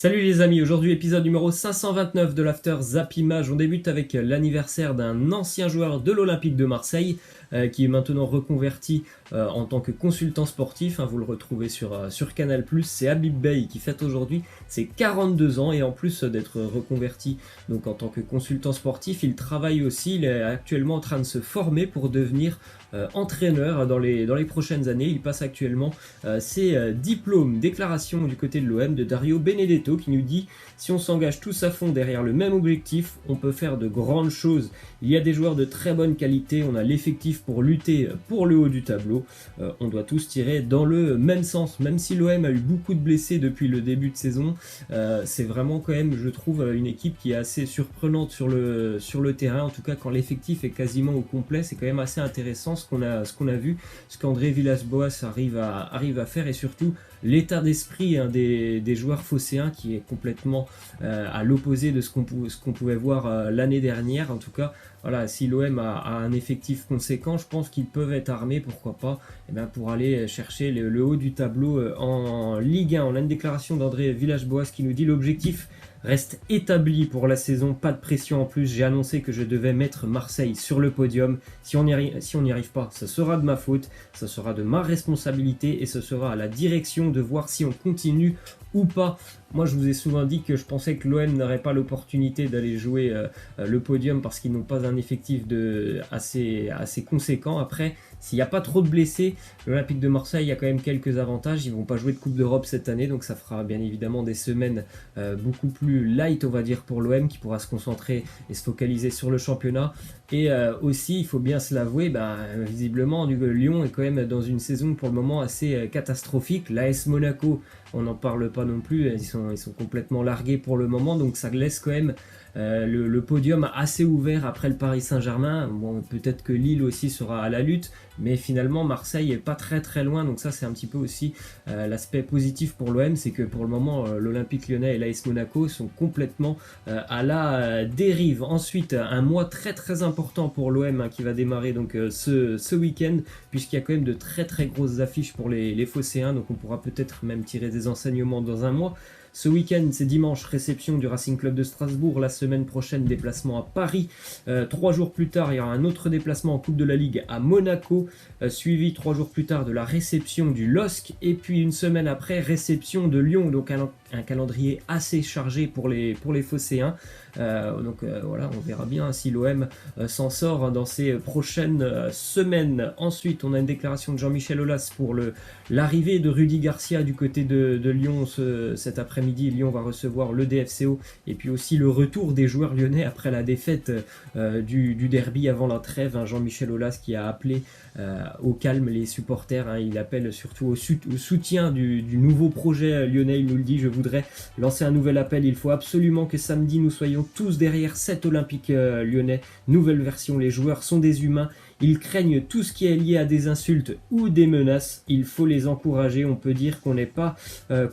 Salut les amis, aujourd'hui épisode numéro 529 de l'After Zap Image. On débute avec l'anniversaire d'un ancien joueur de l'Olympique de Marseille qui est maintenant reconverti en tant que consultant sportif. Vous le retrouvez sur Canal+. C'est Habib Beye qui fête aujourd'hui ses 42 ans et en plus d'être reconverti donc en tant que consultant sportif, il travaille aussi, il est actuellement en train de se former pour devenir entraîneur dans les prochaines années. Il passe actuellement ses diplômes. Déclaration du côté de l'OM de Dario Benedetto qui nous dit: si on s'engage tous à fond derrière le même objectif, on peut faire de grandes choses. Il y a des joueurs de très bonne qualité, on a l'effectif pour lutter pour le haut du tableau. On doit tous tirer dans le même sens. Même si l'OM a eu beaucoup de blessés depuis le début de saison, c'est vraiment quand même, je trouve, une équipe qui est assez surprenante sur le terrain. En tout cas, quand l'effectif est quasiment au complet, c'est quand même assez intéressant ce qu'on a vu, ce qu'André Villas-Boas arrive à faire, et surtout l'état d'esprit des joueurs phocéens qui est complètement à l'opposé de ce qu'on pouvait voir l'année dernière. En tout cas, voilà, si l'OM a un effectif conséquent, je pense qu'ils peuvent être armés, pourquoi pas, pour aller chercher le haut du tableau en Ligue 1. On a une déclaration d'André Villas-Boas qui nous dit: l'objectif reste établi pour la saison, pas de pression en plus. J'ai annoncé que je devais mettre Marseille sur le podium. Si on n'y arrive pas, ça sera de ma faute, ça sera de ma responsabilité et ce sera à la direction de voir si on continue ou pas. Moi, je vous ai souvent dit que je pensais que l'OM n'aurait pas l'opportunité d'aller jouer le podium parce qu'ils n'ont pas un effectif assez conséquent. Après, s'il n'y a pas trop de blessés, l'Olympique de Marseille a quand même quelques avantages. Ils ne vont pas jouer de Coupe d'Europe cette année, donc ça fera bien évidemment des semaines beaucoup plus light, on va dire, pour l'OM, qui pourra se concentrer et se focaliser sur le championnat. Et aussi, il faut bien se l'avouer, visiblement, Lyon est quand même dans une saison pour le moment assez catastrophique. L'AS Monaco, on n'en parle pas non plus, ils sont complètement largués pour le moment, donc ça laisse quand même le podium assez ouvert après le Paris Saint-Germain. Bon, peut-être que Lille aussi sera à la lutte, mais finalement Marseille est pas très très loin, donc ça c'est un petit peu aussi l'aspect positif pour l'OM, c'est que pour le moment l'Olympique Lyonnais et l'AS Monaco sont complètement à la dérive. Ensuite, un mois très très important pour l'OM qui va démarrer donc ce week-end, puisqu'il y a quand même de très très grosses affiches pour les Phocéens, donc on pourra peut-être même tirer des enseignements dans un mois. Ce week-end, c'est dimanche, réception du Racing Club de Strasbourg. La semaine prochaine, déplacement à Paris. 3 jours plus tard, il y aura un autre déplacement en Coupe de la Ligue à Monaco, suivi 3 jours plus tard de la réception du LOSC. Et puis une semaine après, réception de Lyon. Donc un calendrier assez chargé pour les Phocéens. Voilà, on verra bien si l'OM s'en sort dans ces prochaines semaines. Ensuite, on a une déclaration de Jean-Michel Aulas pour l'arrivée de Rudy Garcia du côté de Lyon cet après-midi. Lyon va recevoir le DFCO, et puis aussi le retour des joueurs lyonnais après la défaite du derby avant la trêve. Jean-Michel Aulas qui a appelé au calme les supporters. Il appelle surtout au soutien du nouveau projet lyonnais. Il nous le dit: je voudrais lancer un nouvel appel. Il faut absolument que samedi nous soyons tous derrière cet Olympique lyonnais. Nouvelle version: les joueurs sont des humains. Ils craignent tout ce qui est lié à des insultes ou des menaces. Il faut les encourager. On peut dire qu'on n'est pas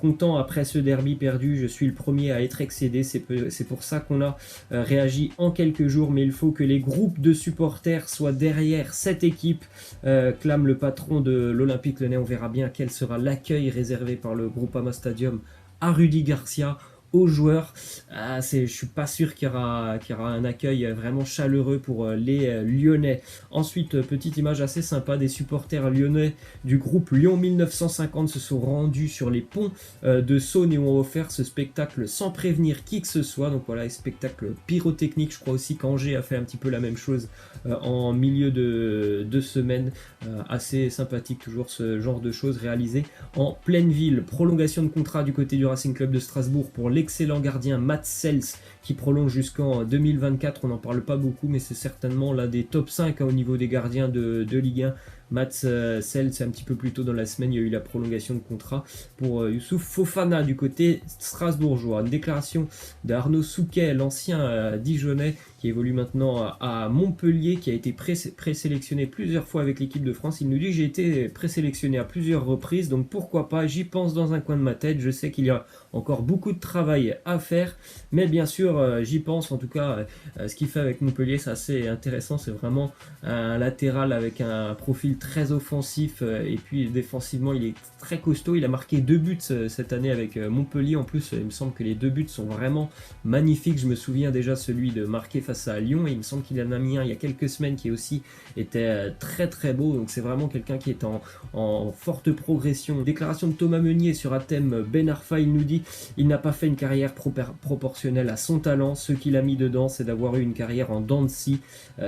content après ce derby perdu. Je suis le premier à être excédé. C'est pour ça qu'on a réagi en quelques jours. Mais il faut que les groupes de supporters soient derrière cette équipe, clame le patron de l'Olympique Lyonnais. On verra bien quel sera l'accueil réservé par le Groupama Stadium à Rudy Garcia, aux joueurs. Je suis pas sûr qu'il y aura un accueil vraiment chaleureux pour les Lyonnais. Ensuite, petite image assez sympa, des supporters lyonnais du groupe Lyon 1950 se sont rendus sur les ponts de Saône et ont offert ce spectacle sans prévenir qui que ce soit. Donc voilà, spectacle pyrotechnique. Je crois aussi qu'Angers a fait un petit peu la même chose en milieu de semaine. Assez sympathique toujours ce genre de choses réalisées en pleine ville. Prolongation de contrat du côté du Racing Club de Strasbourg pour l'excellent gardien Mats Sels qui prolonge jusqu'en 2024. On n'en parle pas beaucoup, mais c'est certainement l'un des top 5 au niveau des gardiens de Ligue 1. Mats Sels, un petit peu plus tôt dans la semaine, il y a eu la prolongation de contrat pour Youssouf Fofana du côté strasbourgeois. Une déclaration d'Arnaud Souquet, l'ancien Dijonais qui évolue maintenant à Montpellier, qui a été présélectionné plusieurs fois avec l'équipe de France. Il nous dit: j'ai été présélectionné à plusieurs reprises, donc pourquoi pas, j'y pense dans un coin de ma tête. Je sais qu'il y a encore beaucoup de travail à faire, mais bien sûr j'y pense. En tout cas, ce qu'il fait avec Montpellier, c'est assez intéressant. C'est vraiment un latéral avec un profil profil très offensif et puis défensivement il est très costaud. Il a marqué 2 buts cette année avec Montpellier. En plus, il me semble que les 2 buts sont vraiment magnifiques. Je me souviens déjà celui de marqué face à Lyon et il me semble qu'il en a mis un il y a quelques semaines qui aussi était très très beau. Donc c'est vraiment quelqu'un qui est en forte progression. Déclaration de Thomas Meunier sur un thème Ben Arfa, il nous dit il n'a pas fait une carrière proportionnelle à son talent. Ce qu'il a mis dedans, c'est d'avoir eu une carrière en dents de scie.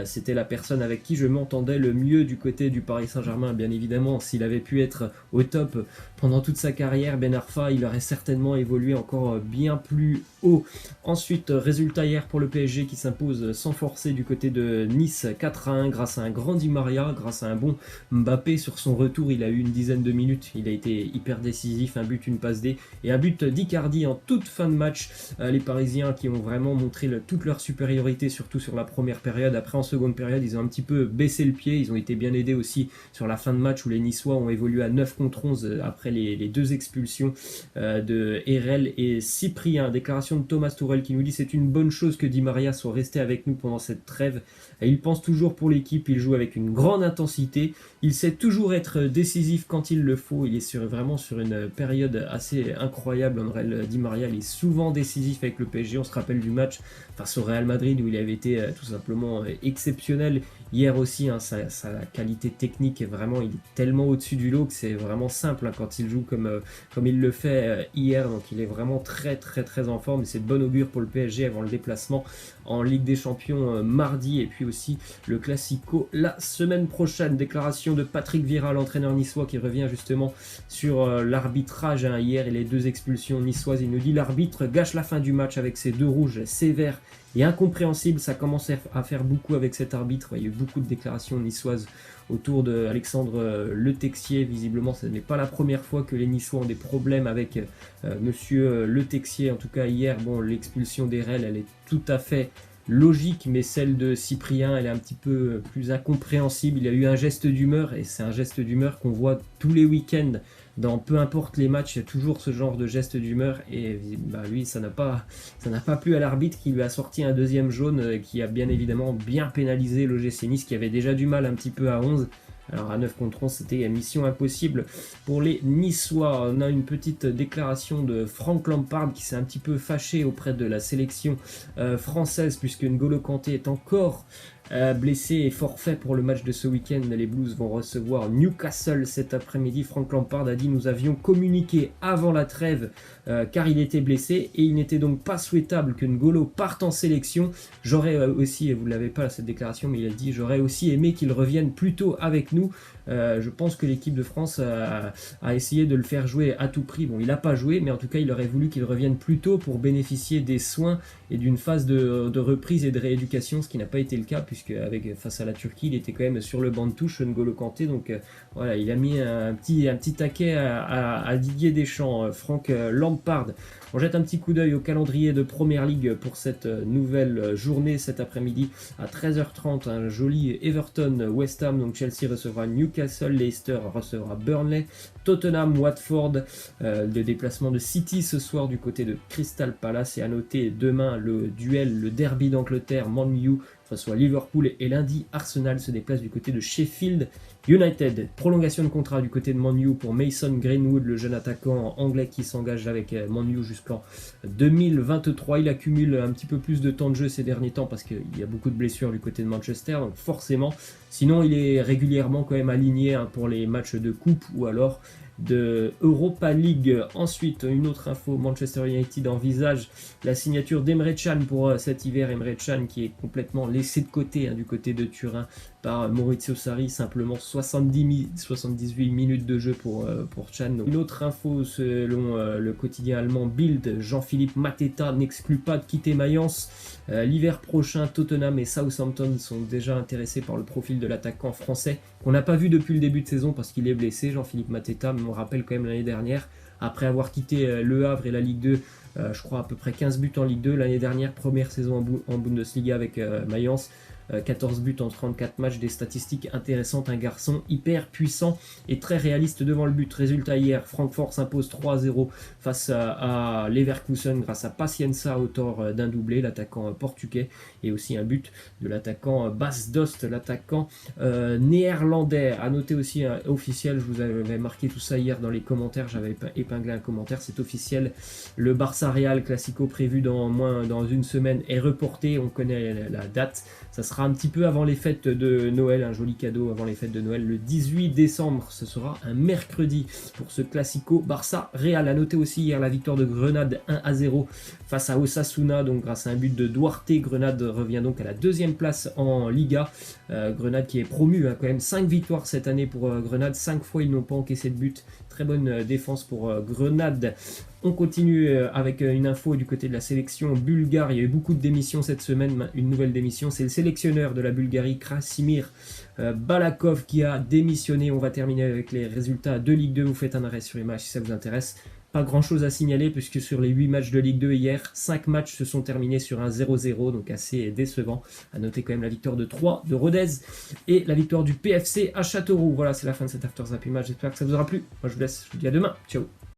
C'était la personne avec qui je m'entendais le mieux du côté du Paris Saint-Germain. Bien évidemment, s'il avait pu être au top pendant toute sa carrière, Ben Arfa, il aurait certainement évolué encore bien plus haut. Ensuite, résultat hier pour le PSG qui s'impose sans forcer du côté de Nice 4-1 grâce à un grand Di Maria, grâce à un bon Mbappé. Sur son retour, il a eu une dizaine de minutes, il a été hyper décisif, un but, une passe D et un but d'Icardi en toute fin de match. Les Parisiens qui ont vraiment montré toute leur supériorité, surtout sur la première période. Après, en seconde période, ils ont un petit peu baissé le pied, ils ont été bien aidés aussi sur la fin de match où les Niçois ont évolué à 9 contre 11 après les 2 expulsions de Herrel et Cyprien. Déclaration de Thomas Tuchel qui nous dit c'est une bonne chose que Di Maria soit resté avec nous pendant cette trêve. Il pense toujours pour l'équipe, il joue avec une grande intensité, il sait toujours être décisif quand il le faut, il est vraiment sur une période assez incroyable. André Di Maria, il est souvent décisif avec le PSG. On se rappelle du match face au Real Madrid où il avait été tout simplement exceptionnel. Hier aussi, sa qualité technique est vraiment, il est tellement au-dessus du lot que c'est vraiment simple quand il joue comme il le fait hier. Donc il est vraiment très très très en forme et c'est de bon augure pour le PSG avant le déplacement en Ligue des Champions mardi et puis aussi le Classico la semaine prochaine. Déclaration de Patrick Vieira, l'entraîneur niçois qui revient justement sur l'arbitrage hier et les 2 expulsions niçoises. Il nous dit l'arbitre gâche la fin du match avec ses 2 rouges sévères et incompréhensible. Ça commence à faire beaucoup avec cet arbitre. Il y a eu beaucoup de déclarations niçoises autour d'Alexandre Le Texier. Visiblement, ce n'est pas la première fois que les Niçois ont des problèmes avec monsieur Le Texier. En tout cas, hier, l'expulsion d'Herel, elle est tout à fait logique, mais celle de Cyprien, elle est un petit peu plus incompréhensible. Il y a eu un geste d'humeur, et c'est un geste d'humeur qu'on voit tous les week-ends. Dans peu importe les matchs, il y a toujours ce genre de geste d'humeur et lui, ça n'a pas plu à l'arbitre qui lui a sorti un 2e jaune qui a bien évidemment bien pénalisé l'OGC Nice qui avait déjà du mal un petit peu à 11. Alors à 9 contre 11, c'était mission impossible pour les Niçois. On a une petite déclaration de Frank Lampard qui s'est un petit peu fâché auprès de la sélection française puisque N'Golo Kanté est encore blessé et forfait pour le match de ce week-end. Les Blues vont recevoir Newcastle cet après-midi. Frank Lampard a dit nous avions communiqué avant la trêve car il était blessé et il n'était donc pas souhaitable que N'Golo parte en sélection. J'aurais aussi, et vous ne l'avez pas cette déclaration, mais il a dit j'aurais aussi aimé qu'il revienne plus tôt avec nous. Je pense que l'équipe de France a essayé de le faire jouer à tout prix. Bon, il n'a pas joué, mais en tout cas, il aurait voulu qu'il revienne plus tôt pour bénéficier des soins et d'une phase de reprise et de rééducation, ce qui n'a pas été le cas, puisque face à la Turquie, il était quand même sur le banc de touche, N'Golo Kanté. Donc voilà, il a mis un petit taquet à Didier Deschamps, Frank Lampard. On jette un petit coup d'œil au calendrier de Première Ligue pour cette nouvelle journée cet après-midi à 13h30. Un joli Everton-West Ham, donc Chelsea recevra Newcastle, Leicester recevra Burnley, Tottenham, Watford, le déplacement de City ce soir du côté de Crystal Palace et à noter demain le derby d'Angleterre, Man U reçoit Liverpool et lundi Arsenal se déplace du côté de Sheffield United. Prolongation de contrat du côté de Man U pour Mason Greenwood, le jeune attaquant anglais qui s'engage avec Man U jusqu'en 2023. Il accumule un petit peu plus de temps de jeu ces derniers temps parce qu'il y a beaucoup de blessures du côté de Manchester, donc forcément. Sinon, il est régulièrement quand même aligné pour les matchs de coupe ou alors de Europa League. Ensuite, une autre info, Manchester United envisage la signature d'Emre Can pour cet hiver. Emre Can qui est complètement laissé de côté du côté de Turin par Maurizio Sarri, simplement 78 minutes de jeu pour Can. Une autre info, selon le quotidien allemand Bild, Jean-Philippe Mateta n'exclut pas de quitter Mayence. L'hiver prochain, Tottenham et Southampton sont déjà intéressés par le profil de l'attaquant français qu'on n'a pas vu depuis le début de saison parce qu'il est blessé. Jean-Philippe Mateta, mais on rappelle quand même l'année dernière, après avoir quitté Le Havre et la Ligue 2 je crois à peu près 15 buts en Ligue 2. L'année dernière, première saison en Bundesliga avec Mayence. 14 buts en 34 matchs, des statistiques intéressantes, un garçon hyper puissant et très réaliste devant le but. Résultat hier, Francfort s'impose 3-0 face à Leverkusen grâce à Pacienza, auteur d'un doublé, l'attaquant portugais, et aussi un but de l'attaquant Bas Dost, l'attaquant néerlandais. À noter aussi officiel, je vous avais marqué tout ça hier dans les commentaires, j'avais épinglé un commentaire, c'est officiel, le Barça Real Classico prévu dans une semaine est reporté, on connaît la date, ça sera un petit peu avant les fêtes de Noël, un joli cadeau avant les fêtes de Noël, le 18 décembre, ce sera un mercredi pour ce Classico Barça-Real. A noter aussi hier la victoire de Grenade 1-0 face à Osasuna, donc grâce à un but de Duarte, Grenade revient donc à la 2e place en Liga. Grenade qui est promu, quand même 5 victoires cette année pour Grenade, 5 fois ils n'ont pas encaissé de but, très bonne défense pour Grenade. On continue avec une info du côté de la sélection bulgare. Il y a eu beaucoup de démissions cette semaine. Une nouvelle démission, c'est le sélectionneur de la Bulgarie, Krasimir Balakov, qui a démissionné. On va terminer avec les résultats de Ligue 2. Vous faites un arrêt sur les matchs si ça vous intéresse. Pas grand chose à signaler puisque sur les 8 matchs de Ligue 2 hier, 5 matchs se sont terminés sur un 0-0, donc assez décevant. À noter quand même la victoire de 3 de Rodez et la victoire du PFC à Châteauroux. Voilà, c'est la fin de cet After Zapping Match. J'espère que ça vous aura plu. Moi je vous laisse, je vous dis à demain. Ciao.